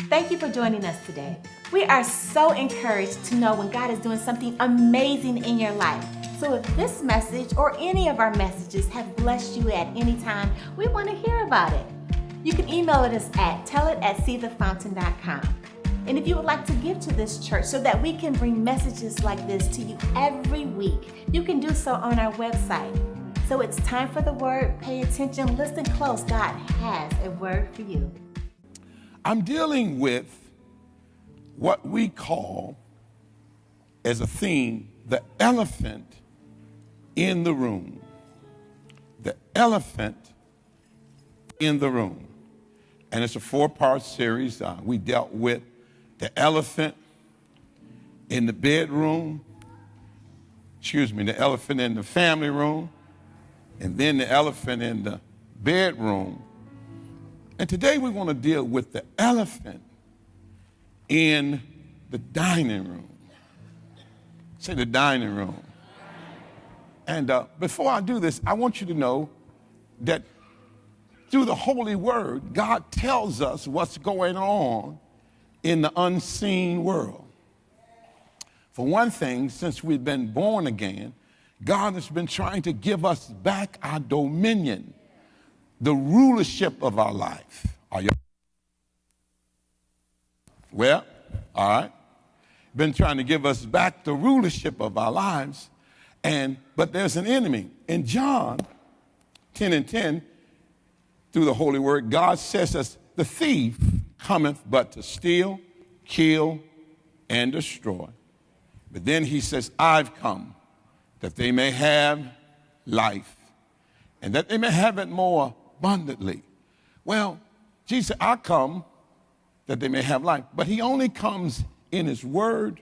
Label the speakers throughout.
Speaker 1: Thank you for joining us today. We are so encouraged to know when God is doing something amazing in your life. So if this message or any of our messages have blessed you at any time, we want to hear about it. You can email us at tellit@seethefountain.com. And if you would like to give to this church so that we can bring messages like this to you every week, you can do so on our website. So it's time for the word. Pay attention, listen close. God has a word for you.
Speaker 2: I'm dealing with what we call, as a theme, the elephant in the room. The elephant in the room. And it's a 4-part series. We dealt with the elephant in the bedroom, the elephant in the family room, and then the elephant in the bedroom. And today we're going to deal with the elephant in the dining room. Say the dining room. And before I do this, I want you to know that through the Holy Word, God tells us what's going on in the unseen world. For one thing, since we've been born again, God has been trying to give us back our dominion, the rulership of our life. Are you? Well, all right. Been trying to give us back the rulership of our lives, but there's an enemy. In John 10:10, through the Holy Word, God says us, the thief cometh but to steal, kill, and destroy. But then he says, I've come that they may have life, and that they may have it more abundantly. Well, Jesus said, I come that they may have life. But he only comes in his word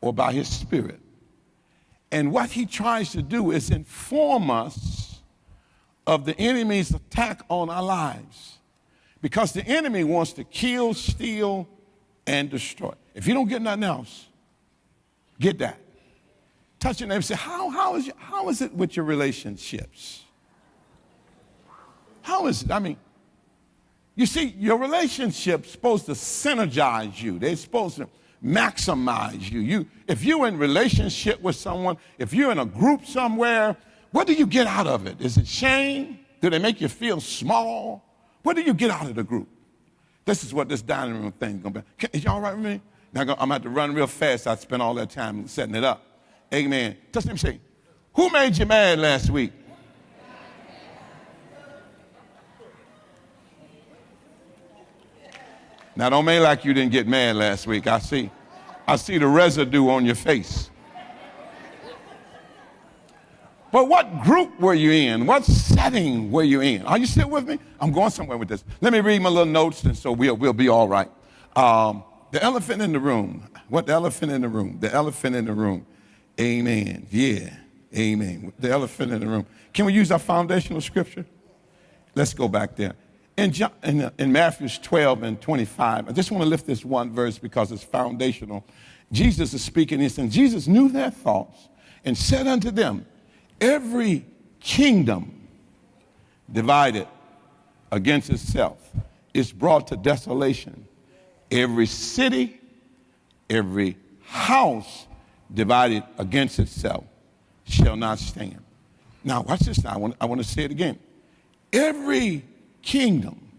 Speaker 2: or by his spirit. And what he tries to do is inform us of the enemy's attack on our lives. Because the enemy wants to kill, steal, and destroy. If you don't get nothing else, get that. Touch your neighbor and say, how is it with your relationships? How is it? I mean, you see, your relationship's supposed to synergize you. They're supposed to maximize you. If you're in relationship with someone, if you're in a group somewhere, what do you get out of it? Is it shame? Do they make you feel small? What do you get out of the group? This is what this dining room thing is going to be. Is y'all all right with me? Now, I'm going to have to run real fast. I spent all that time setting it up. Amen. Touch them and say, who made you mad last week? Now, don't make like you didn't get mad last week. I see the residue on your face. But what group were you in? What setting were you in? Are you still with me? I'm going somewhere with this. Let me read my little notes, and so we'll be all right. The elephant in the room. What the elephant in the room? The elephant in the room. Amen. Yeah. Amen. The elephant in the room. Can we use our foundational scripture? Let's go back there. In Matthew 12:25, I just want to lift this one verse because it's foundational. Jesus is speaking this, and Jesus knew their thoughts and said unto them, every kingdom divided against itself is brought to desolation. Every city, every house divided against itself shall not stand. Now, watch this now. I want to say it again. Every kingdom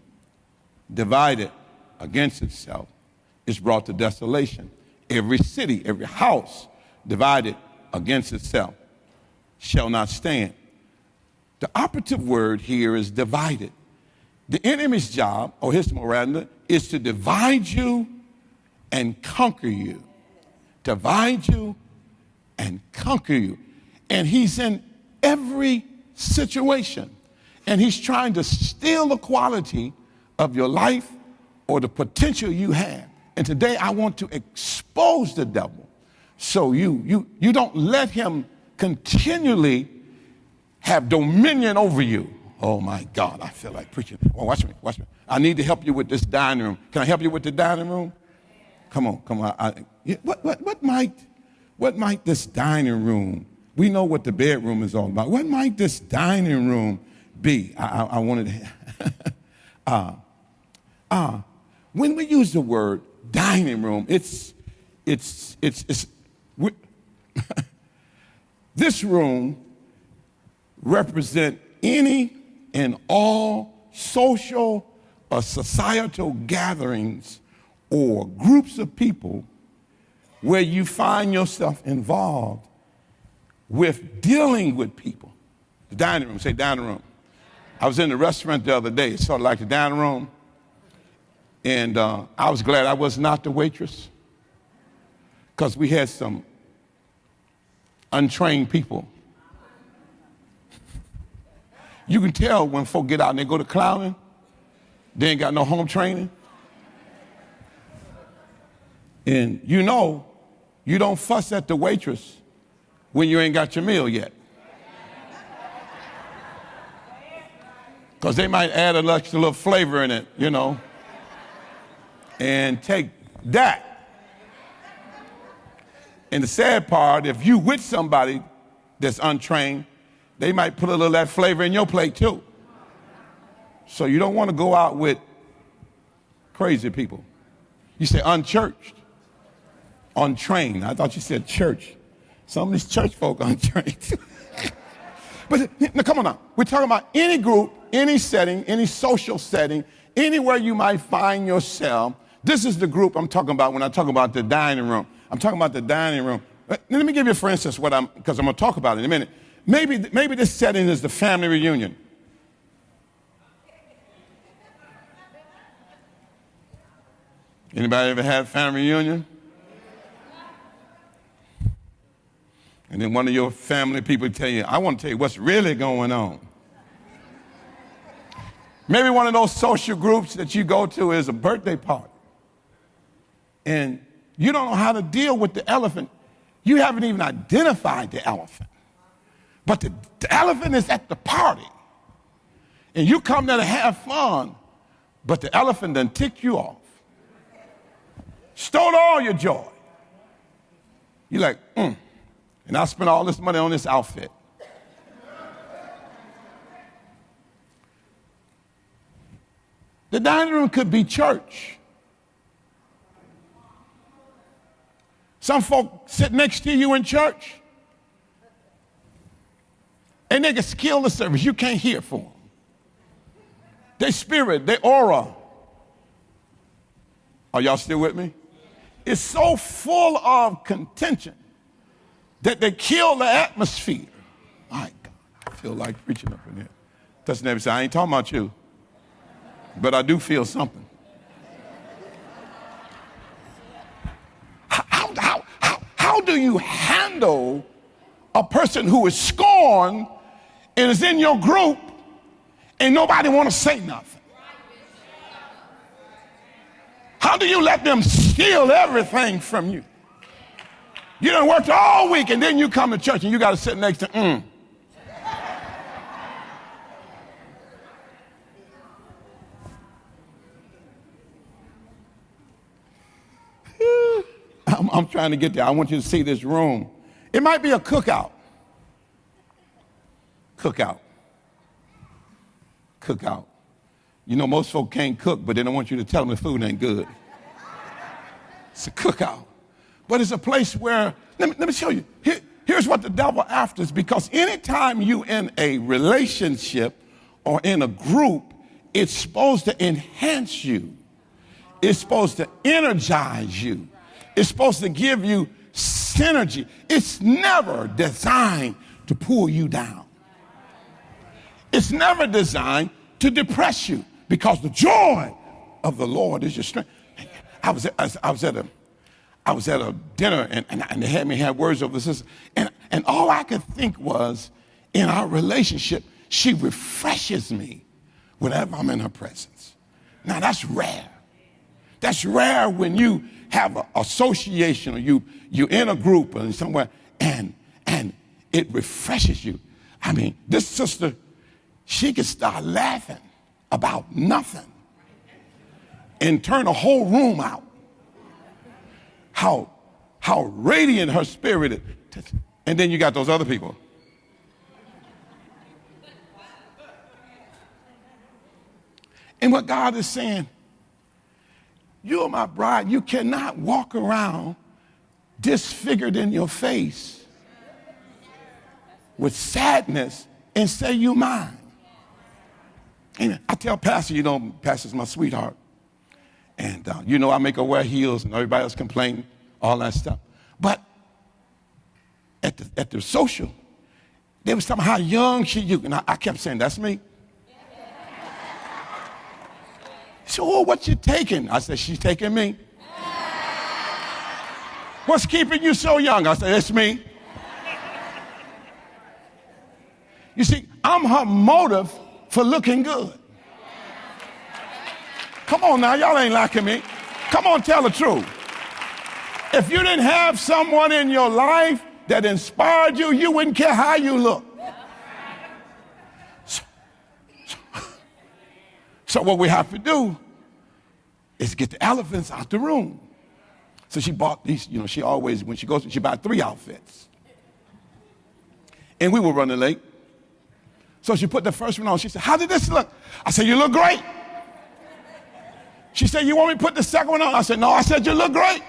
Speaker 2: divided against itself is brought to desolation. Every city, every house divided against itself shall not stand. The operative word here is divided. The enemy's job, or his moranda, is to divide you and conquer you. Divide you and conquer you. And he's in every situation. And he's trying to steal the quality of your life or the potential you have. And today I want to expose the devil so you don't let him continually have dominion over you. Oh my God, I feel like preaching. Oh, watch me. I need to help you with this dining room. Can I help you with the dining room? Come on. What might this dining room, we know what the bedroom is all about. What might this dining room be? I wanted to, when we use the word dining room, this room represents any and all social or societal gatherings or groups of people where you find yourself involved with dealing with people. The dining room, say dining room. I was in the restaurant the other day, sort of like the dining room, and I was glad I was not the waitress because we had some untrained people. You can tell when folk get out and they go to clowning, they ain't got no home training. And you know, you don't fuss at the waitress when you ain't got your meal yet. Because they might add a little flavor in it, you know, and take that. And the sad part, if you with somebody that's untrained, they might put a little of that flavor in your plate too. So you don't want to go out with crazy people. You say unchurched, untrained. I thought you said church. Some of these church folk untrained. But now, come on now. We're talking about any group, any setting, any social setting, anywhere you might find yourself. This is the group I'm talking about when I talk about the dining room. I'm talking about the dining room. Let me give you, for instance, because I'm going to talk about it in a minute. Maybe this setting is the family reunion. Anybody ever had a family reunion? And then one of your family people tell you, I want to tell you what's really going on. Maybe one of those social groups that you go to is a birthday party. And you don't know how to deal with the elephant. You haven't even identified the elephant. But the elephant is at the party. And you come there to have fun, but the elephant done ticked you off. Stole all your joy. You're like, and I spent all this money on this outfit. The dining room could be church. Some folk sit next to you in church, and they can kill the service. You can't hear for them. Their spirit, their aura. Are y'all still with me? It's so full of contention that they kill the atmosphere. My God, I feel like preaching up in here. Doesn't ever say, I ain't talking about you, but I do feel something. How do you handle a person who is scorned and is in your group and nobody want to say nothing? How do you let them steal everything from you? You done worked all week and then you come to church and you got to sit next to I'm trying to get there. I want you to see this room. It might be a cookout. Cookout. You know, most folk can't cook, but they don't want you to tell them the food ain't good. It's a cookout. But it's a place where, let me show you. Here's what the devil after is, because anytime you in a relationship or in a group, it's supposed to enhance you. It's supposed to energize you. It's supposed to give you synergy. It's never designed to pull you down. It's never designed to depress you, because the joy of the Lord is your strength. I was at a dinner and they had me have words over this, and all I could think was, in our relationship, she refreshes me whenever I'm in her presence. Now that's rare. That's rare when you have an association or you're in a group or somewhere and it refreshes you. I mean, this sister, she could start laughing about nothing and turn the whole room out. How radiant her spirit is. And then you got those other people. And what God is saying, You are my bride. You cannot walk around disfigured in your face with sadness and say you mine. Amen. I tell Pastor, Pastor's my sweetheart. And I make her wear heels and everybody else complaining, all that stuff. But at the social, they was talking about how young she is. And I kept saying, that's me. So, what you taking? I said, she's taking me. What's keeping you so young? I said, it's me. You see, I'm her motive for looking good. Come on now, y'all ain't liking me. Come on, tell the truth. If you didn't have someone in your life that inspired you, you wouldn't care how you look. So what we have to do is get the elephants out the room. So she bought these, she always, when she goes, she buys 3 outfits. And we were running late. So she put the first one on. She said, how did this look? I said, you look great. She said, you want me to put the second one on? I said, no. I said, you look great.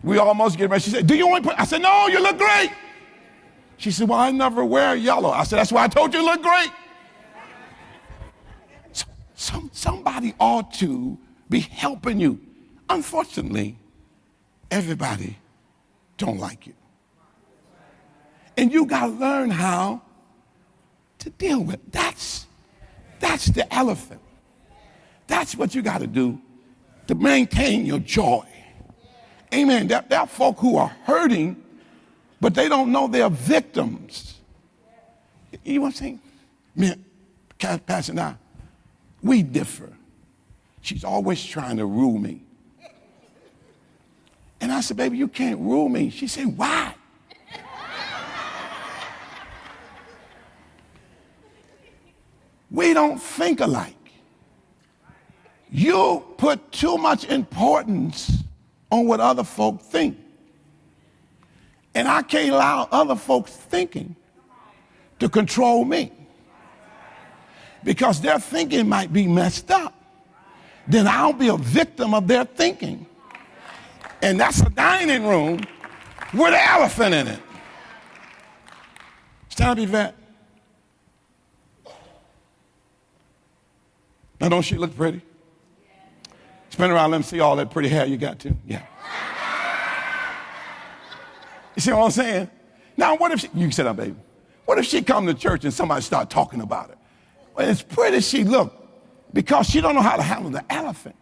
Speaker 2: We almost get ready. She said, do you want me to put? I said, no, you look great. She said, well, I never wear yellow. I said, that's why I told you look great. Somebody ought to be helping you. Unfortunately, everybody don't like you. And you got to learn how to deal with it. That's the elephant. That's what you got to do to maintain your joy. Amen. There are folk who are hurting, but they don't know they're victims. You know what I'm saying? Man, Pastor and I, we differ. She's always trying to rule me. And I said, baby, you can't rule me. She said, why? We don't think alike. You put too much importance on what other folk think. And I can't allow other folks thinking to control me. Because their thinking might be messed up. Then I'll be a victim of their thinking. And that's a dining room with an elephant in it. Stand up, Yvette. Now, don't she look pretty? Spin around, let me see all that pretty hair you got, too. Yeah. You see what I'm saying? Now, what if she, you sit down, baby. What if she come to church and somebody start talking about her? Well, as pretty as she look, because she don't know how to handle the elephant.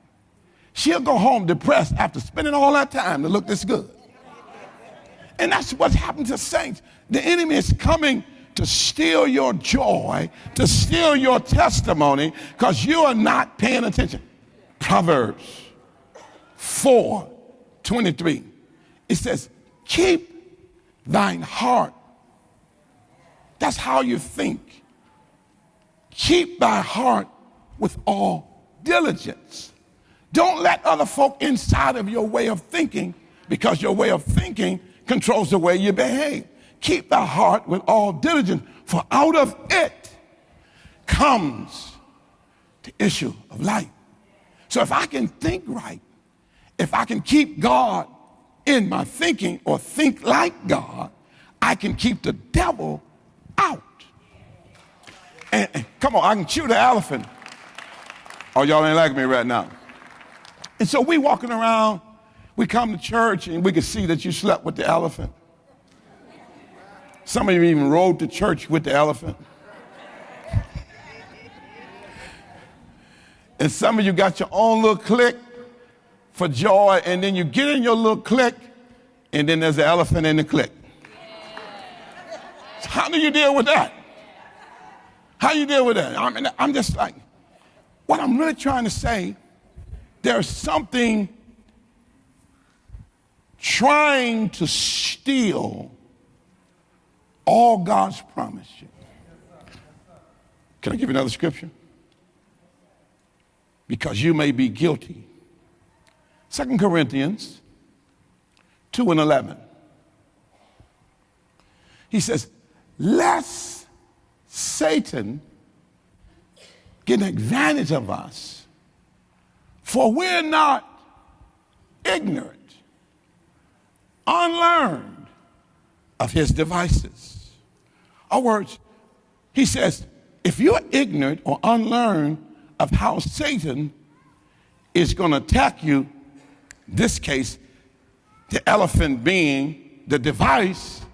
Speaker 2: She'll go home depressed after spending all that time to look this good. And that's what's happened to saints. The enemy is coming to steal your joy, to steal your testimony, because you are not paying attention. Proverbs 4:23. It says, keep thine heart. That's how you think. Keep thy heart with all diligence. Don't let other folk inside of your way of thinking, because your way of thinking controls the way you behave. Keep thy heart with all diligence, for out of it comes the issue of life. So if I can think right, if I can keep God in my thinking or think like God, I can keep the devil out. And come on, I can chew the elephant. Oh, y'all ain't like me right now. And so we walking around, we come to church and we can see that you slept with the elephant. Some of you even rode to church with the elephant. And some of you got your own little clique for joy, and then you get in your little clique, and then there's an elephant in the clique. So how do you deal with that? How you deal with that? I'm just like, what I'm really trying to say, there's something trying to steal all God's promise you. Can I give you another scripture? Because you may be guilty. 2 Corinthians 2:11. He says, lest Satan get an advantage of us, For we're not ignorant, unlearned of his devices. In other words, he says, if you're ignorant or unlearned of how Satan is going to attack you, in this case, the elephant being the device,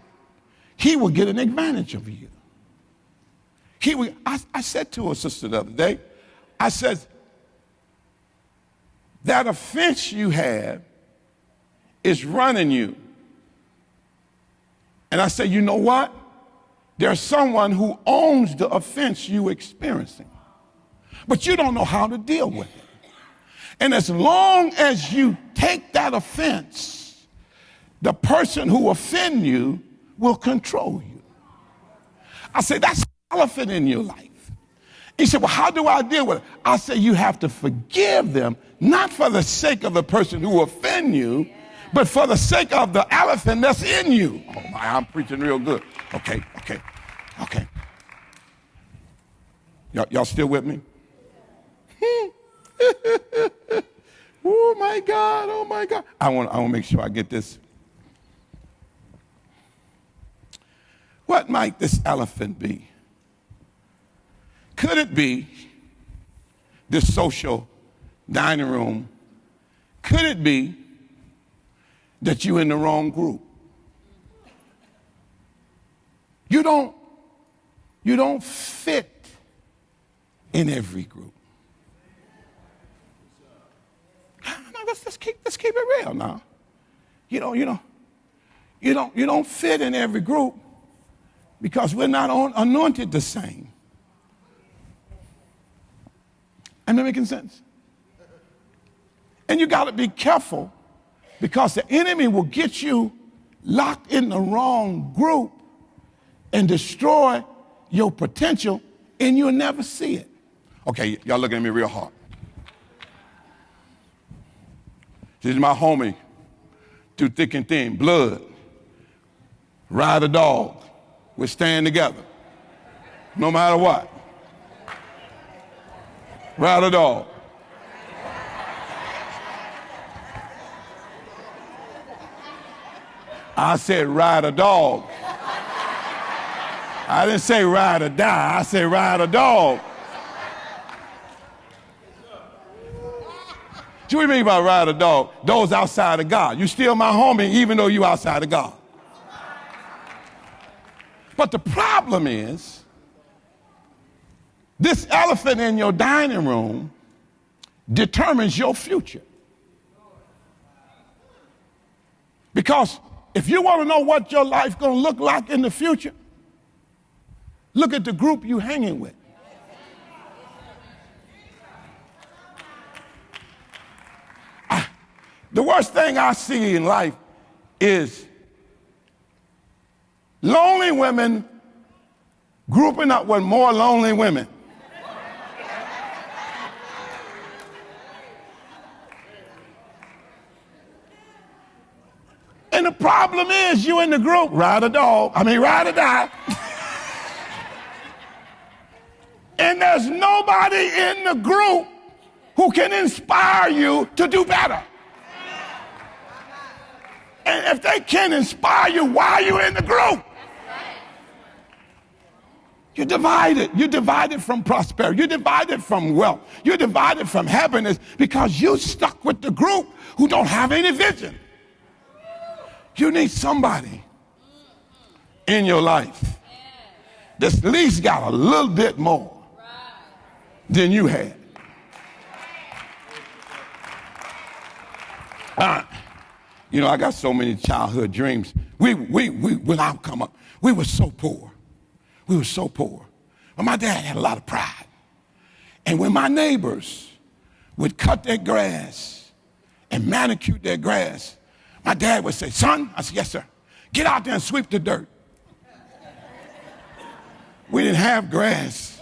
Speaker 2: he will get an advantage of you. I said to a sister the other day, I said, that offense you have is running you. And I said, you know what? There's someone who owns the offense you're experiencing, but you don't know how to deal with it. And as long as you take that offense, the person who offends you will control you. I said, that's the elephant in your life. He said, well, how do I deal with it? I said, you have to forgive them, not for the sake of the person who offends you, but for the sake of the elephant that's in you. Oh my, I'm preaching real good. Okay. Y'all still with me? Oh my God. I want to make sure I get this. What might this elephant be? Could it be this social dining room? Could it be that you're in the wrong group? You don't fit in every group. Let's keep it real now. You don't fit in every group because we're not anointed the same. Am I making sense? And you got to be careful because the enemy will get you locked in the wrong group and destroy your potential, and you'll never see it. Okay, y'all looking at me real hard. This is my homie, through thick and thin, blood, ride a dog. We stand together, no matter what. Ride a dog. I said ride a dog. I didn't say ride or die. I said ride a dog. What do you mean by ride a dog? Those outside of God. You still my homie even though you outside of God. But the problem is, this elephant in your dining room determines your future. Because if you want to know what your life going to look like in the future, look at the group you hanging with. The worst thing I see in life is lonely women grouping up with more lonely women. And the problem is you in the group, ride or die. And there's nobody in the group who can inspire you to do better. And if they can't inspire you, why are you in the group? You're divided. You're divided from prosperity. You're divided from wealth. You're divided from happiness because you're stuck with the group who don't have any vision. You need somebody in your life that's at least got a little bit more than you had. I got so many childhood dreams. When I come up, we were so poor. But my dad had a lot of pride. And when my neighbors would cut their grass and manicure their grass, my dad would say, son, I said, yes, sir, get out there and sweep the dirt. We didn't have grass.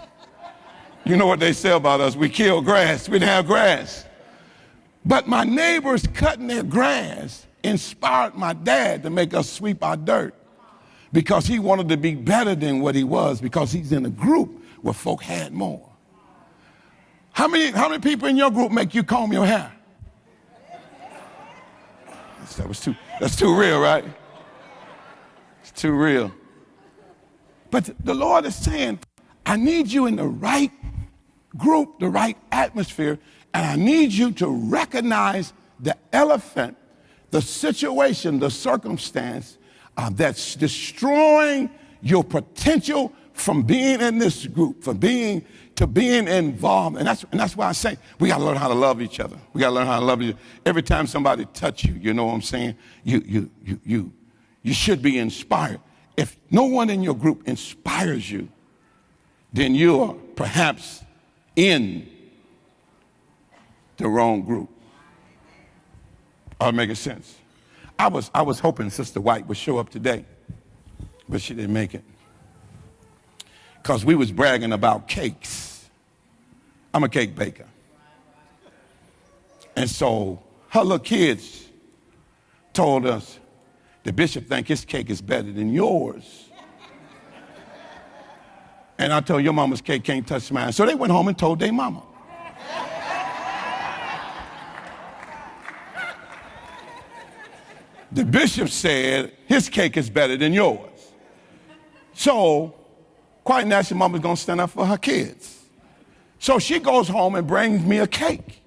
Speaker 2: You know what they say about us, we kill grass, we didn't have grass. But my neighbors cutting their grass inspired my dad to make us sweep our dirt because he wanted to be better than what he was because he's in a group where folk had more. How many people in your group make you comb your hair? That's too real, right? It's too real. But the Lord is saying, I need you in the right group, the right atmosphere, and I need you to recognize the elephant, the situation, the circumstance that's destroying your potential from being in this group, from being involved. And that's why I say we got to learn how to love each other. We got to learn how to love each other. Every time somebody touch you, you know what I'm saying? You should be inspired. If no one in your group inspires you, then you are perhaps in the wrong group. Are making sense? I was hoping Sister White would show up today, but she didn't make it. Because we was bragging about cakes. I'm a cake baker. And so her little kids told us, the bishop think his cake is better than yours. And I told your mama's cake can't touch mine. So they went home and told their mama. The bishop said his cake is better than yours. So quite naturally, mama's gonna stand up for her kids. So she goes home and brings me a cake.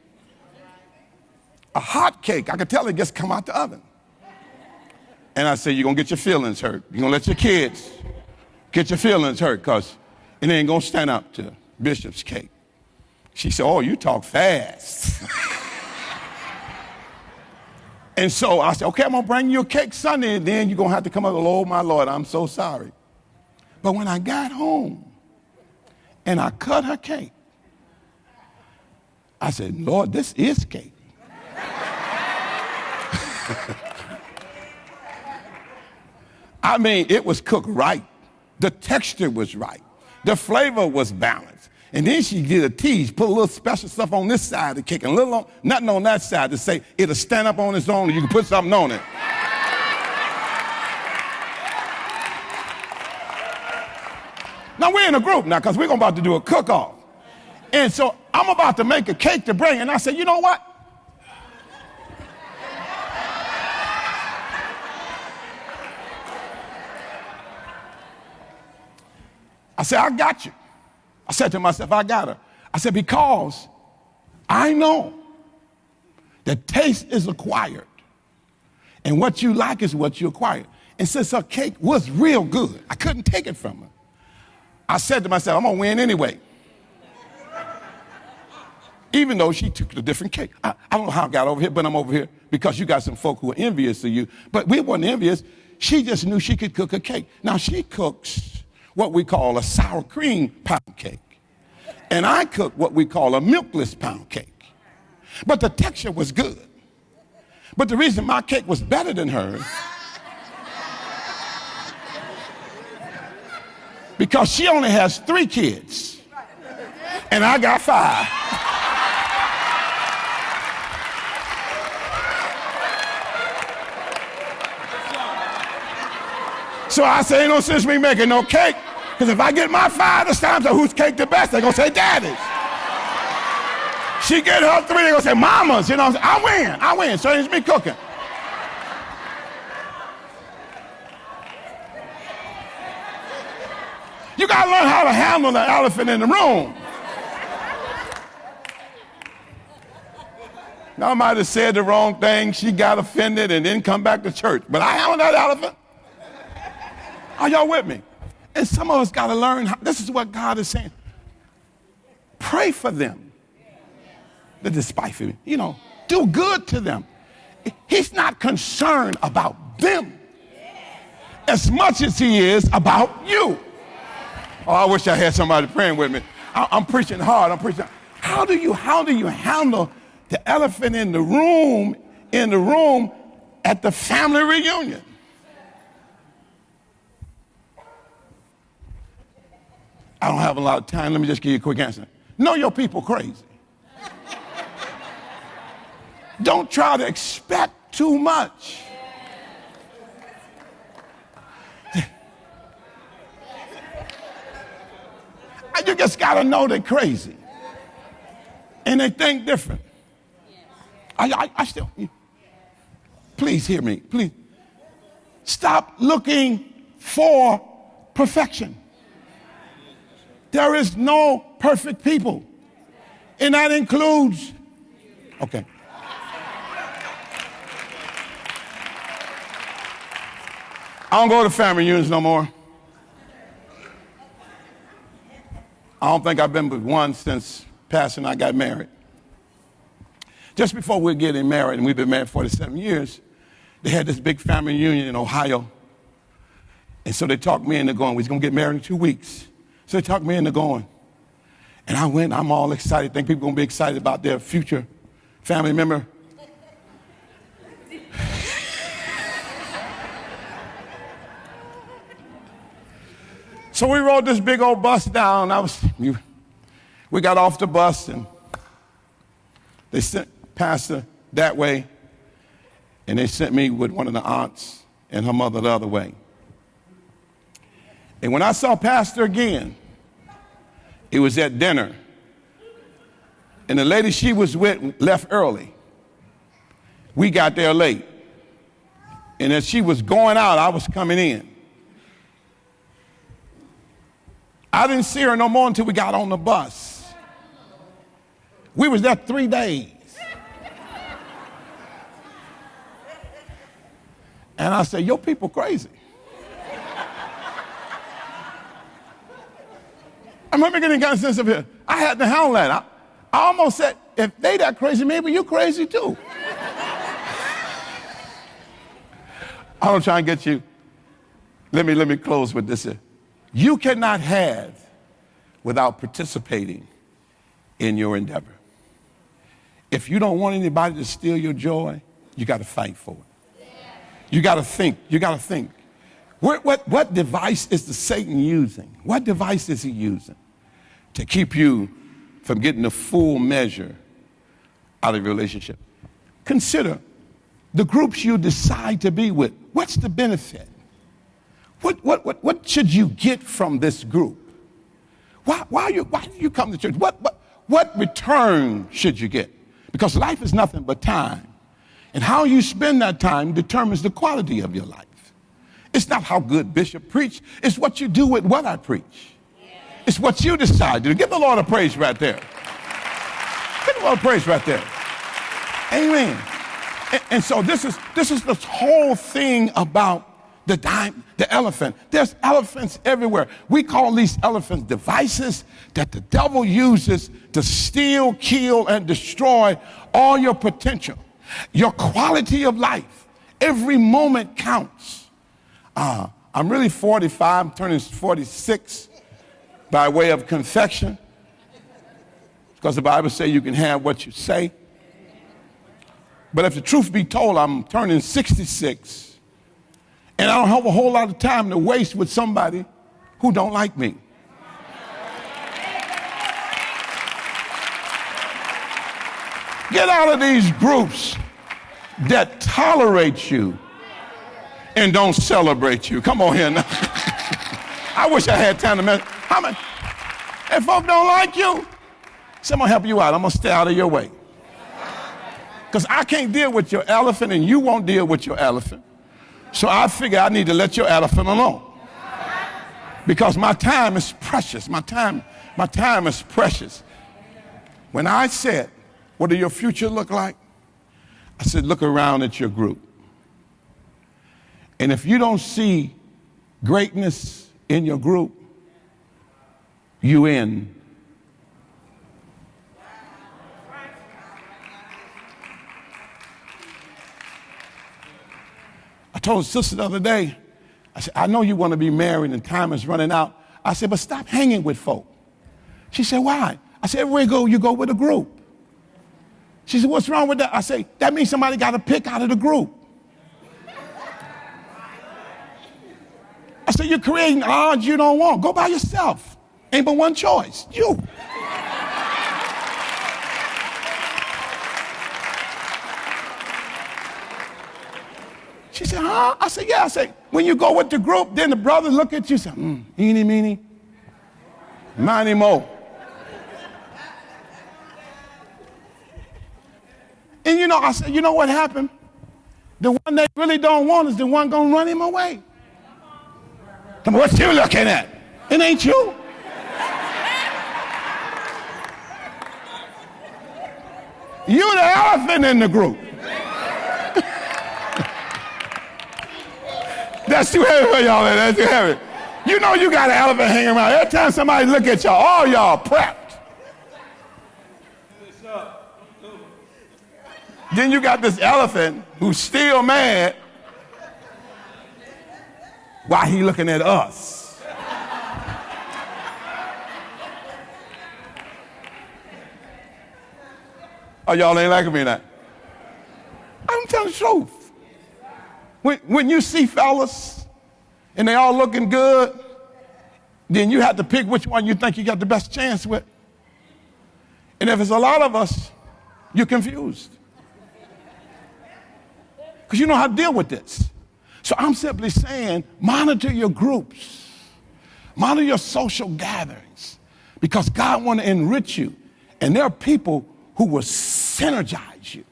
Speaker 2: A hot cake. I could tell it just come out the oven. And I said, you're gonna get your feelings hurt. You're gonna let your kids get your feelings hurt because it ain't gonna stand up to Bishop's cake. She said, oh, you talk fast. And so I said, okay, I'm gonna bring you a cake Sunday, and then you're gonna have to come up with, oh my Lord, I'm so sorry. But when I got home and I cut her cake, I said, Lord, this is cake. I mean, it was cooked right. The texture was right. The flavor was balanced. And then she did a tease, put a little special stuff on this side of the cake and a little on, nothing on that side to say it'll stand up on its own and you can put something on it. Now we're in a group now because we're about to do a cook-off. And so I'm about to make a cake to bring. And I said, you know what? I said, I got you. I said to myself, I got her. I said, because I know that taste is acquired. And what you like is what you acquire. And since her cake was real good, I couldn't take it from her. I said to myself, I'm going to win anyway. Even though she took a different cake. I don't know how I got over here, but I'm over here because you got some folk who are envious of you. But we weren't envious. She just knew she could cook a cake. Now, she cooks what we call a sour cream pound cake. And I cook what we call a milkless pound cake. But the texture was good. But the reason my cake was better than hers, because she only has 3 kids, and I got 5. So I say, ain't no sense me making no cake, because if I get my 5 this time, so whose cake the best? They're going to say Daddy's. She get her 3, they're going to say Mama's. You know, I win. So it's me cooking. You got to learn how to handle the elephant in the room. Now, I might have said the wrong thing. She got offended and then come back to church. But I handled that elephant. Are y'all with me? And some of us got to learn how, this is what God is saying. Pray for them that despitefully, you know, do good to them. He's not concerned about them as much as he is about you. Oh, I wish I had somebody praying with me. I'm preaching hard. How do you handle the elephant in the room at the family reunion? I don't have a lot of time. Let me just give you a quick answer. Know your people crazy. Don't try to expect too much. You just got to know they're crazy. and they think different. I still, please hear me, please. Stop looking for perfection. There is no perfect people. And that includes, okay. I don't go to family reunions no more. I don't think I've been with one since Pastor and I got married. Just before we were getting married, and we've been married 47 years, they had this big family reunion in Ohio. And so they talked me into going. We was going to get married in 2 weeks. So they talked me into going. And I went. I'm all excited. Think people are going to be excited about their future family member. So we rode this big old bus down. We got off the bus, and they sent Pastor that way, and they sent me with one of the aunts and her mother the other way. And when I saw Pastor again, it was at dinner. And the lady she was with left early. We got there late. And as she was going out, I was coming in. I didn't see her no more until we got on the bus. We was there 3 days. And I said, your people crazy. I remember getting kind of sense of it. I had to handle that. I almost said, if they that crazy, maybe you crazy too. I don't try and get you. Let me close with this. You cannot have without participating in your endeavor. If you don't want anybody to steal your joy, you got to fight for it. You got to think. You got to think. What device is the Satan using? What device is he using to keep you from getting the full measure out of your relationship? Consider the groups you decide to be with. What's the benefit? What should you get from this group? Why do you come to church? What return should you get? Because life is nothing but time. And how you spend that time determines the quality of your life. It's not how good Bishop preached. It's what you do with what I preach. It's what you decide to do. Give the Lord a praise right there. Give the Lord a praise right there. Amen. And so this is the whole thing about the elephant. There's elephants everywhere. We call these elephants devices that the devil uses to steal, kill, and destroy all your potential, your quality of life. Every moment counts. I'm really 45, I'm turning 46 by way of confection, because the Bible says you can have what you say. But if the truth be told, I'm turning 66. And I don't have a whole lot of time to waste with somebody who don't like me. Get out of these groups that tolerate you and don't celebrate you. Come on here now. I wish I had time to mention. How many? If folk don't like you, someone help you out. I'm going to stay out of your way. Because I can't deal with your elephant and you won't deal with your elephant. So I figure I need to let your elephant alone. Because my time is precious. My time is precious. When I said, what does your future look like? I said, look around at your group. And if you don't see greatness in your group, you in. I told a sister the other day, I said, I know you want to be married and time is running out. I said, but stop hanging with folk. She said, why? I said, everywhere you go with a group. She said, what's wrong with that? I say, that means somebody got to pick out of the group. I said, you're creating odds you don't want. Go by yourself. Ain't but one choice, you. She said, huh? I said, yeah. I said, when you go with the group, then the brothers look at you and say, eeny, meeny, miny, mo. I said, you know what happened? The one they really don't want is the one going to run him away. Come on, what you looking at? It ain't you. You the elephant in the group. That's too heavy for y'all, man. That's too heavy. You know you got an elephant hanging around. Every time somebody look at y'all, all y'all prepped. Then you got this elephant who's still mad while he looking at us. Oh, y'all ain't liking me now. I'm telling the truth. When you see fellas and they all looking good, then you have to pick which one you think you got the best chance with. And if it's a lot of us, you're confused. Because you know how to deal with this. So I'm simply saying, monitor your groups. Monitor your social gatherings. Because God wants to enrich you. And there are people who will synergize you.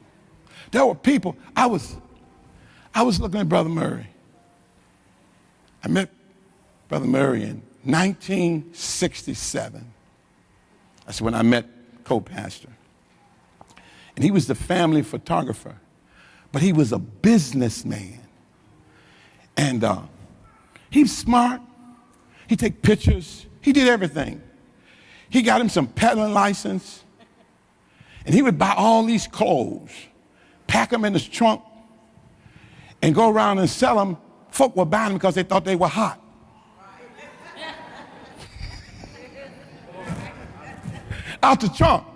Speaker 2: There were people, I was looking at Brother Murray. I met Brother Murray in 1967. That's when I met co-pastor. And he was the family photographer, but he was a businessman. And he was smart. He take pictures. He did everything. He got him some peddling license. And he would buy all these clothes, pack them in his trunk, and go around and sell them. Folk were buying them because they thought they were hot. Out the trunk.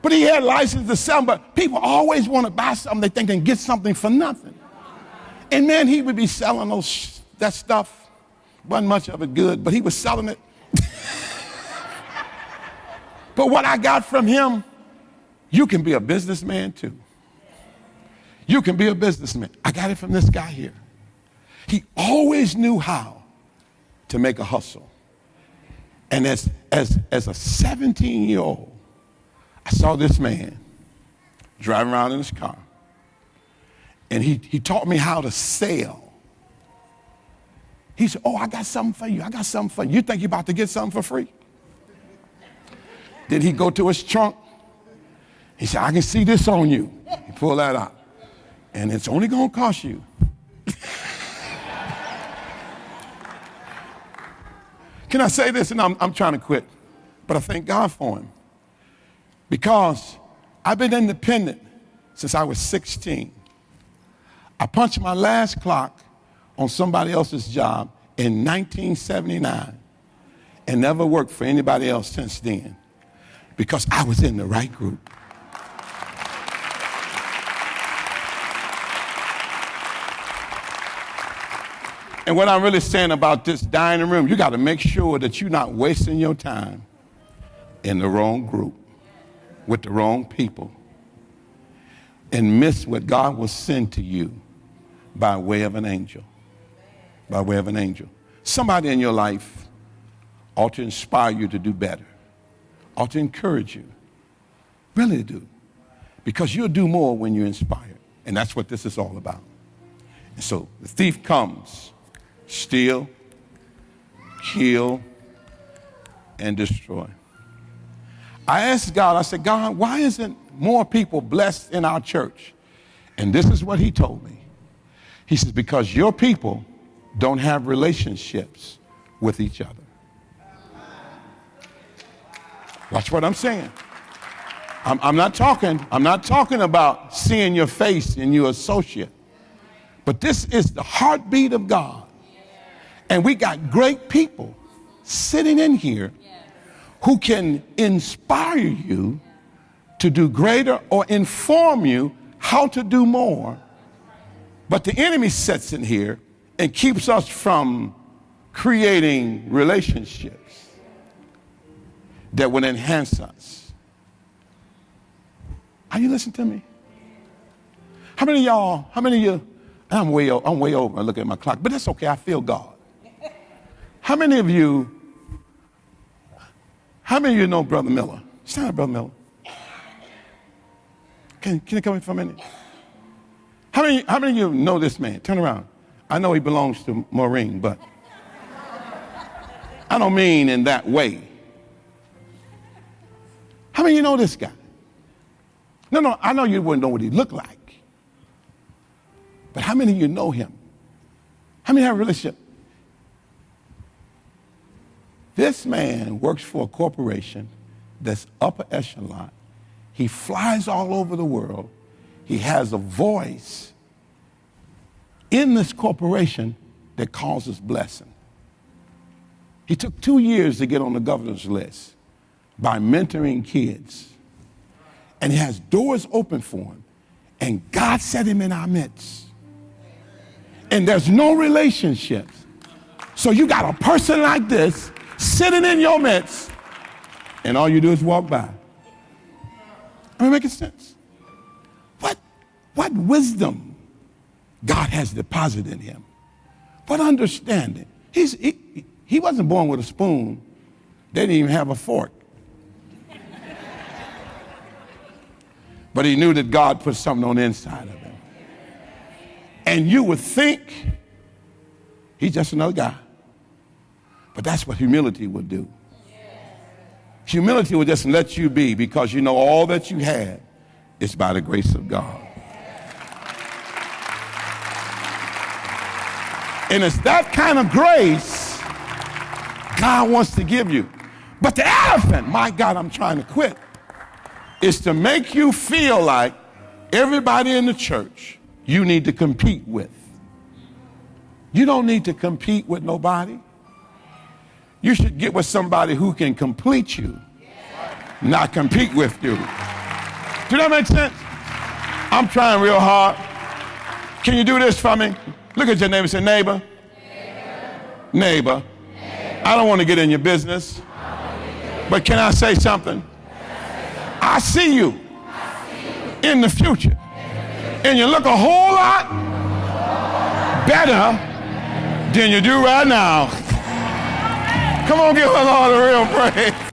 Speaker 2: But he had license to sell them, but people always want to buy something they think they can get something for nothing. And man, he would be selling that stuff. Wasn't much of it good, but he was selling it. But what I got from him, you can be a businessman too. You can be a businessman. I got it from this guy here. He always knew how to make a hustle. And as a 17-year-old, I saw this man driving around in his car. And he taught me how to sell. He said, oh, I got something for you. I got something for you. You think you're about to get something for free? Then he go to his trunk. He said, I can see this on you. He pulled that out. And it's only going to cost you. Can I say this? And I'm trying to quit. But I thank God for him. Because I've been independent since I was 16. I punched my last clock on somebody else's job in 1979 and never worked for anybody else since then because I was in the right group. And what I'm really saying about this dining room, you got to make sure that you're not wasting your time in the wrong group with the wrong people and miss what God will send to you by way of an angel. By way of an angel. Somebody in your life ought to inspire you to do better, ought to encourage you, really do, because you'll do more when you're inspired. And that's what this is all about. And so the thief comes, steal, kill, and destroy. I asked God, I said, God, why isn't more people blessed in our church? And this is what he told me. He says, because your people don't have relationships with each other. Watch what I'm saying. I'm not talking about seeing your face in your associate. But this is the heartbeat of God. And we got great people sitting in here who can inspire you to do greater or inform you how to do more. But the enemy sits in here and keeps us from creating relationships that would enhance us. Are you listening to me? How many of you, I'm way over, I look at my clock, but that's okay, I feel God. How many of you know Brother Miller? Stand up, Brother Miller. Can you come in for a minute? How many of you know this man? Turn around. I know he belongs to Maureen, but I don't mean in that way. How many of you know this guy? No, I know you wouldn't know what he looked like. But how many of you know him? How many have a relationship? This man works for a corporation that's upper echelon. He flies all over the world. He has a voice in this corporation that causes blessing. He took 2 years to get on the governor's list by mentoring kids. And he has doors open for him. And God set him in our midst. And there's no relationships. So you got a person like this sitting in your midst, and all you do is walk by. Am I making sense? What wisdom God has deposited in him. What understanding. He wasn't born with a spoon. They didn't even have a fork. But he knew that God put something on the inside of him. And you would think he's just another guy. But that's what humility would do. Humility will just let you be, because you know all that you had is by the grace of God. And it's that kind of grace God wants to give you. But the elephant, my God, I'm trying to quit, is to make you feel like everybody in the church you need to compete with. You don't need to compete with nobody. You should get with somebody who can complete you, not compete with you. Do that make sense? I'm trying real hard. Can you do this for me? Look at your neighbor and say, neighbor. Neighbor. I don't want to get in your business. But can I say something? I see you in the future. And you look a whole lot better than you do right now. Come on, give the Lord a real praise.